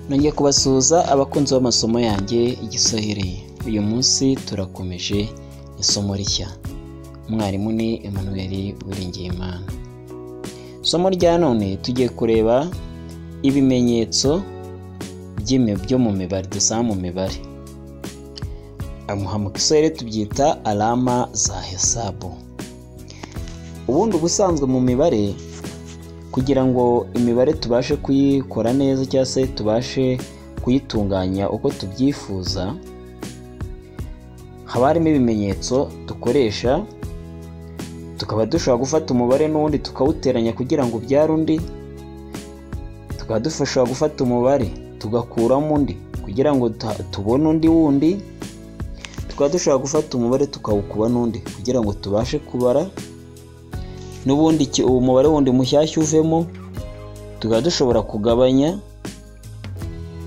Nongeye kubasuhuza abakunzi b'amasomo yanjye igiswahili. Uyu munsi turakomeje isomo rishya. Umwarimu ni Emmanuel Uwiringiyimana. Isomo rya none tugiye kureba ibimenyetso byo mu mibare, dusanga mu mibare. Mu Kiswahili tubyita alama za hesabu. Ubundi ubusanzwe mu mibare, kugira ngo imibare tubashe kuyikora neza cyangwa se tubashe kuyitunganya uko tubyifuza, haba harimo ibimenyetso dukoresha, tukaba dushobora gufata umubare n'undi tukawuteranya kugira ngo ubyare undi, tukaba dushobora gufata umubare tugakuramo undi kugira ngo tubone undi wundi, tukaba dushobora gufata umubare tukawukuba n'undi kugira ngo tubashe kubara n'ubundi umubare wundi mushyashya uvemo, tukaba dushobora kugabanya,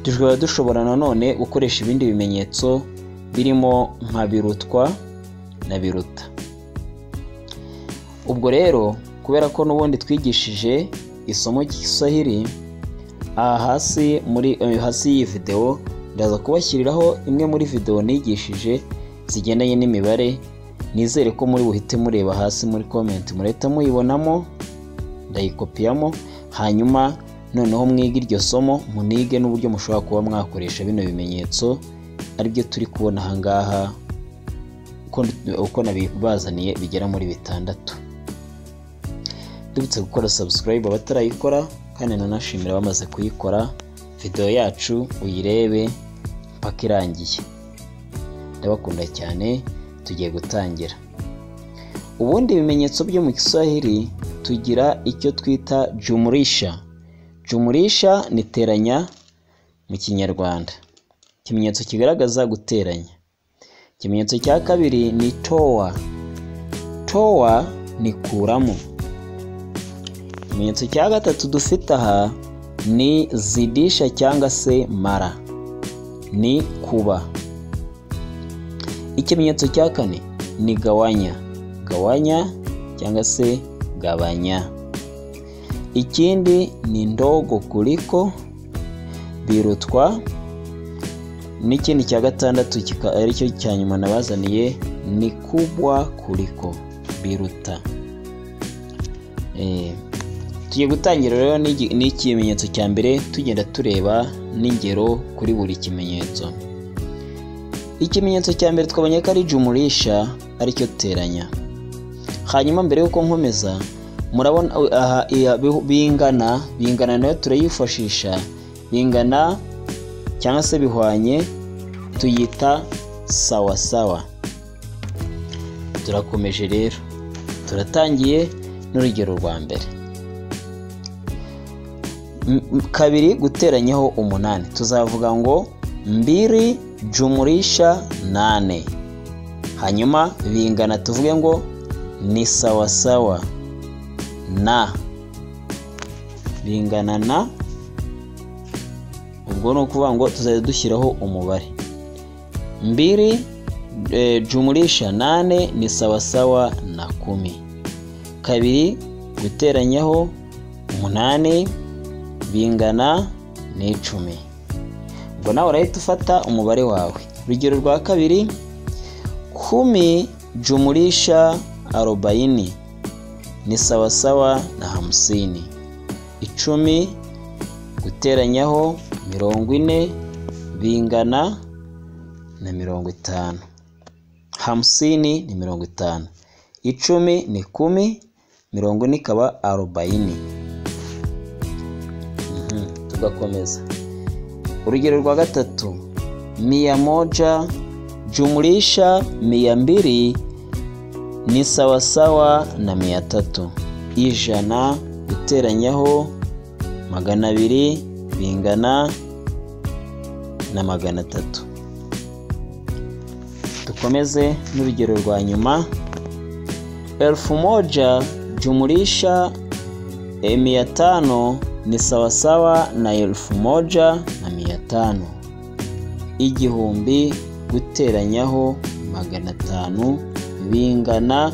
tukaba dushobora nanone gukoresha ibindi bimenyetso birimo nka birutwa na biruta. Ubwo rero kubera ko n'ubundi twigishije isomo ry'Igiswahili, hasi y'iyi video ndaza kubashyiriraho imwe muri video nigishije zigendanye n'imibare. Nizere ko muri buhite mureba hasi muri comment mureta muyibonamo, ndayikopiyamo, hanyuma noneho mwige iryo somo, munige n'uburyo mushobora kuba mwakoresha bino bimenyetso aribyo turi kubona aha ngaha uko nabibazaniye bigera muri 6. Ndibutse gukora subscribe abatarayikora, kandi nanashimira bamaze kuyikora. Video yacu uyirebe mpaka irangiye. Ndabakunda cyane. Tugiye gutangira. Ubundi ibimenyetso byo mu Kiswahili tugira icyo twita jumulisha. Jumulisha ni teranya mu Kinyarwanda, ikimenyetso kigaragaza guteranya. Ikimenyetso cya kabiri ni toa. Toa ni kuramo. Ikimenyetso cya gatatu dufite aha ni zidisha cyangwa se mara, ni kuba. Ikimenyetso cya kane ni gawanya. Gawanya cyangwa se gabanya. Ikindi ni ndogo kuliko, birutwa. N'ikindi cya gatandatu ari cyo cya nyuma nabazaniye ni kubwa kuliko, biruta. Tugiye gutangira rero n'ikimenyetso cya mbere, tugenda tureba n'ingero kuri buri kimenyetso. Ikimenyetso cya mbere twabonye ko ari jumulisha, ari cyo teranya. Hanyuma mbere yuko nkomeza, murabona aha bingana nayo turayifashisha. Bingana cyangwa se bihwanye tuyita sawa sawa. Turakomeje rero, turatangiye n'urugero rwa mbere. 2 guteranyaho 8, tuzavuga ngo 2 jumulisha 8. Hanyuma bingana tuvuge ngo ni sawa sawa na. Bingana na, ubwo no kuvuga ngo tuzajya dushyiraho umubare. 2 jumulisha 8 ni sawa sawa na 10. 2 guteranyaho 8 bingana ni 10. Ubwo nawe urahita ufata umubare wawe. Urugero rwa 2, 10 jumulisha 40 ni sawa sawa na 50. 10 guteranyaho 40 bingana na 50. 50 ni 50. 10 ni 10, 40 ikaba 40. Tugakomeza. Urugero rwa 3, 100 jumulisha 200 ni sawa sawa na 300. 100 guteranyaho 200 bingana na 300. Dukomeze n'urugero rwa nyuma. 1000 jumulisha 500 ni sawa sawa na 1500. 1000 guteranyaho 500 bingana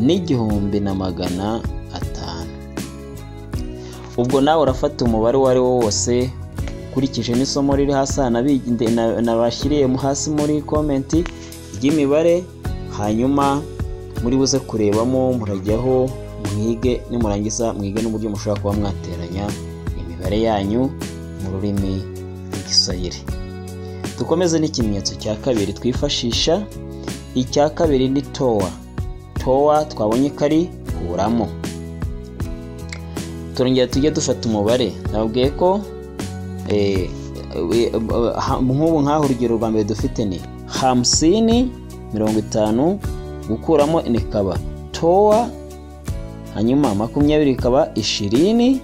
n'1500. Ubwo nawe urafata umubare wari wose ukurikije n'isomo riri hasi nabashyiriye hasi muri comment ry'imibare, hanyuma muri buze kurebamo murajyaho mwige, nimurangiza mwige n'uburyo mushobora kuba mwateranya imibare yanyu mu rurimi rw'Igiswahili. Dukomeze n'ikimenyetso cya kabiri twifashisha. Icya kabiri ni toa. Toa twabonye kari kuramo. Turongera tujye dufata umubare. Nababwiye ko nk'ubu nk'aho urugero rwa mbere dufite ni 50, 50, gukuramo nikaba toa, hanyuma 20 ikaba 20,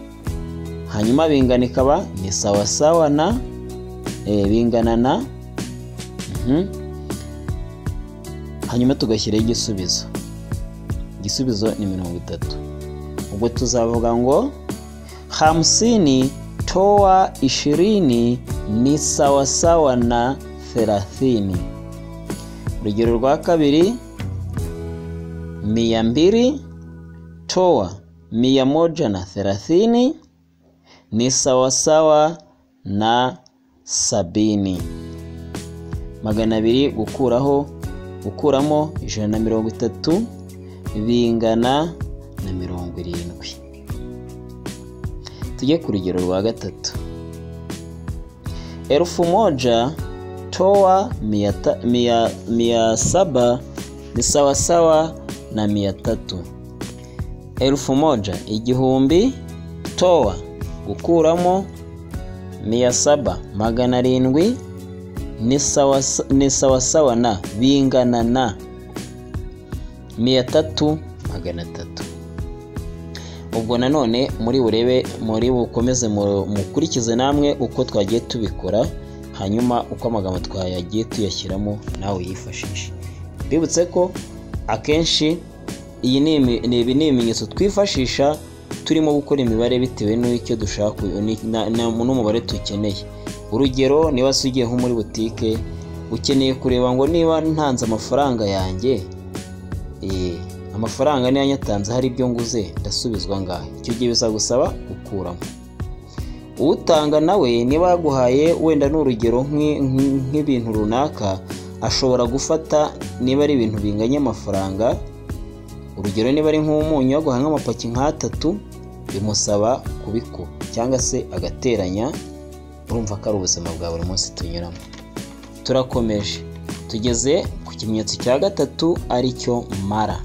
hanyuma bingana ikaba ni sawa sawa na bingana na hanyuma tugashyiraho igisubizo. Igisubizo ni 30. Ubwo tuzavuga ngo 50 toa 20 ni sawa sawa na 30. Urugero rwa kabiri 200 toa 130 ni sawa sawa na 70. 200 gukuramo 130 bingana na 70. Tujye ku rugero rwa gatatu. 1000 toa 700 ni sawa sawa na 300. 1000 igihumbi toa gukuramo 700 700 ni sawa sawa na bingana na 300 300. Ubwo nanone muri bukomeze mukurikize namwe uko twagiye tubikora, hanyuma uko amagambo twayagiye tuyashyiramo nawe yifashishe. Bibutse ko akenshi iyi ni ibimenyetso twifashisha turimo gukora imibare bitewe n'icyo dushaka n'umubare tukeneye. Urugero, niba ugiye nko muri butike ukeneye kureba ngo niba ntanze amafaranga yanjye amafaranga niyo nyatanze hari ibyo nguze ndasubizwa ngahe, icyo gihe bizagusaba gukuramo. Utanga nawe niba yaguhaye wenda n'urugero nk'ibintu runaka, ashobora gufata niba ari ibintu binganya amafaranga, urugero niba ari nk'umunyu yaguha nk'amapaki nk'atatu, bimusaba kubikuba cyangwa se agateranya. Urumva ko ari ubuzima bwa buri munsi tunyuramo. Turakomeje tugeze ku kimenyetso cya gatatu aricyo mara.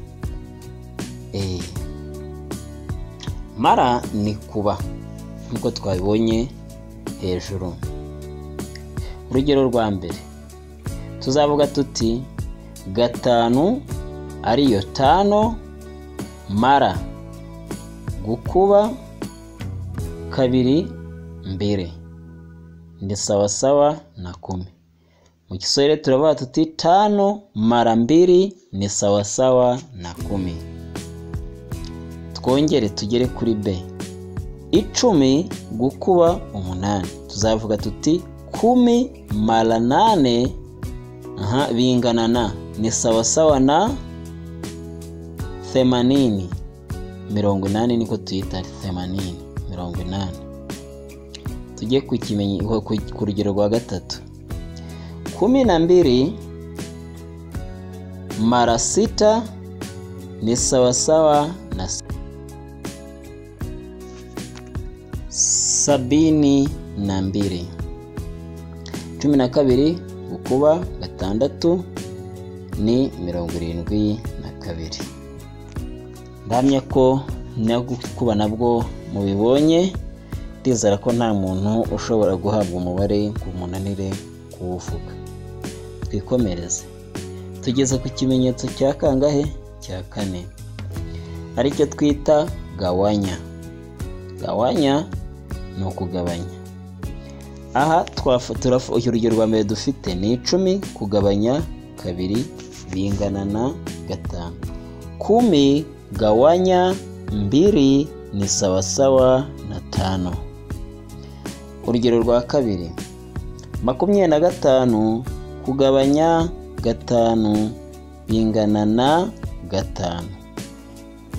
Mara ni kuba nk'uko twabibonye hejuru. Urugero rwa mbere tuzavuga tuti 5 ariyo 5 mara gukuba 2 mbere ni sawa sawa na 10. Mu Kiswahili turavuga tuti 5 mara 2 ni sawa sawa na 10. Twongere tugere kuri B. 10 gukuba 8 tuzavuga tuti 10 mara 8 bingana na ni sawa sawa na 80. 80 niko tuyita 80. Tujye ku rugero rwa gatatu. 12 mara 6 ni sawa sawa na 72. 12 gukuba 6 ni 72. Ndamya ko gukuba nabwo mubibonye. Ndizera ko nta muntu ushobora guhabwa umubare ku munanire kuwuvuga. Twikomereze tugeze ku kimenyetso cya kangahe? Cya 4, aricyo twita gawanya. Gawanya ni ukugabanya. Aha urugero rwa mbere dufite ni 10 kugabanya 2 bingana na 5. 10 gawanya 2 ni sawa sawa na 5. Urugero rwa kabiri 25 kugabanya 5 bingana na 5.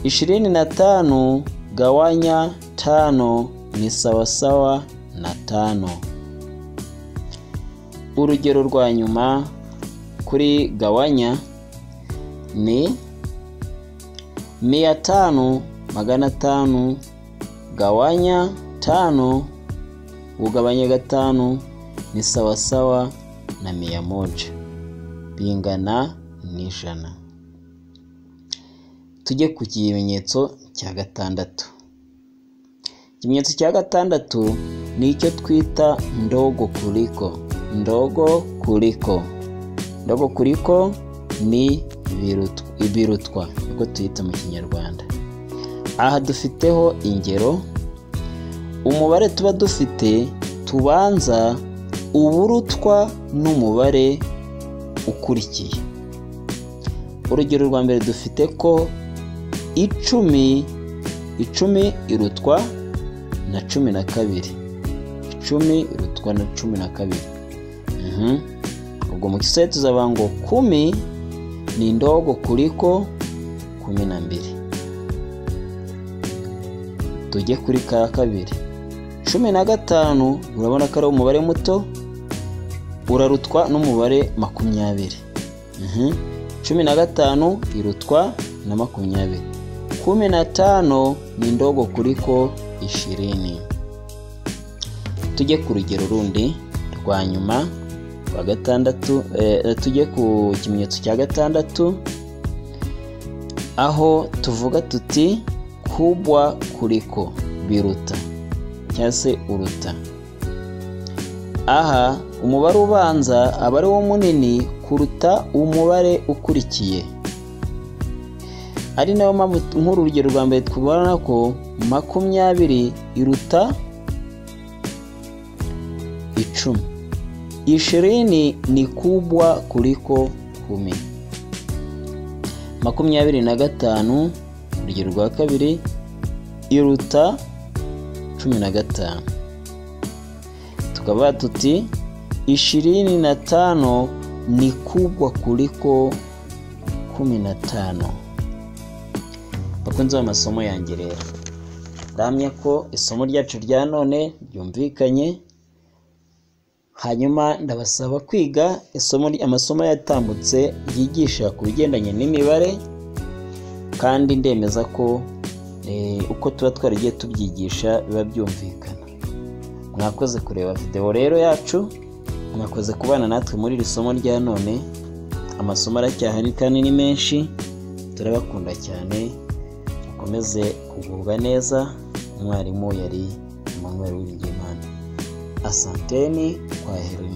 25 gawanya 5 ni sawa sawa na 5. urugero rwa nyuma kuri gawanya ni 500 500 gawanya 5 ugabanya 5 ni sawasawa na 100 bingana n'ijana. Tujye ku kimenyetso cya gatandatu. Ikimenyetso cya gatandatu ni icyo twita ndogo kuliko. Ndogo kuliko. Ndogo kuliko ni ibirutwa niko tuyita mu Kinyarwanda. Aha dufiteho ingero. Umubare tuba dufite tubanza uburutwa n'umubare ukurikiye. Urugero rwa mbere dufite ko 10 irutwa na 12. 10 irutwa na 12. Ubwo mu Kiswahili tuzavuga ngo 10 ni ndogo kuliko 12. Tujye kuri ka kabiri. 15 urabona ko ari umubare muto urarutwa n'umubare 20. 15 irutwa na 20. 15 ni ndogo kuliko 20. Tujye ku rugero rundi rwa nyuma rwa gatandatu. Tujye ku kimenyetso cya gatandatu aho tuvuga tuti kubwa kuliko biruta cyangwa se uruta. Aha umubare ubanza aba ari wo munini kuruta umubare ukurikiye. Ari nayo mpamvu nk'uru rugero rwa mbere twubona ko 20 iruta 10. 20 ni kubwa kuliko 10. 25 urugero rwa kabiri iruta 15. Tukaba tuti 25 ni kubwa kuliko 15. Bakunze amasomo yanjye rero, ndamya ko isomo ryacu rya none ryumvikanye. Hanyuma ndabasaba kwiga amasomo yatambutse yigisha ku bigendanye n'imibare, kandi ndemeza ko uko tuba twaragiye tubyigisha biba byumvikana. Mwakoze kureba video rero yacu, mwakoze kubana natwe muri iri somo rya none. Amasomo aracyahari kandi ni menshi. Turabakunda cyane, mukomeze kugubwa neza. Umwarimu yari Emmanuel Uwiringiyimana. Asanteni kwa heri.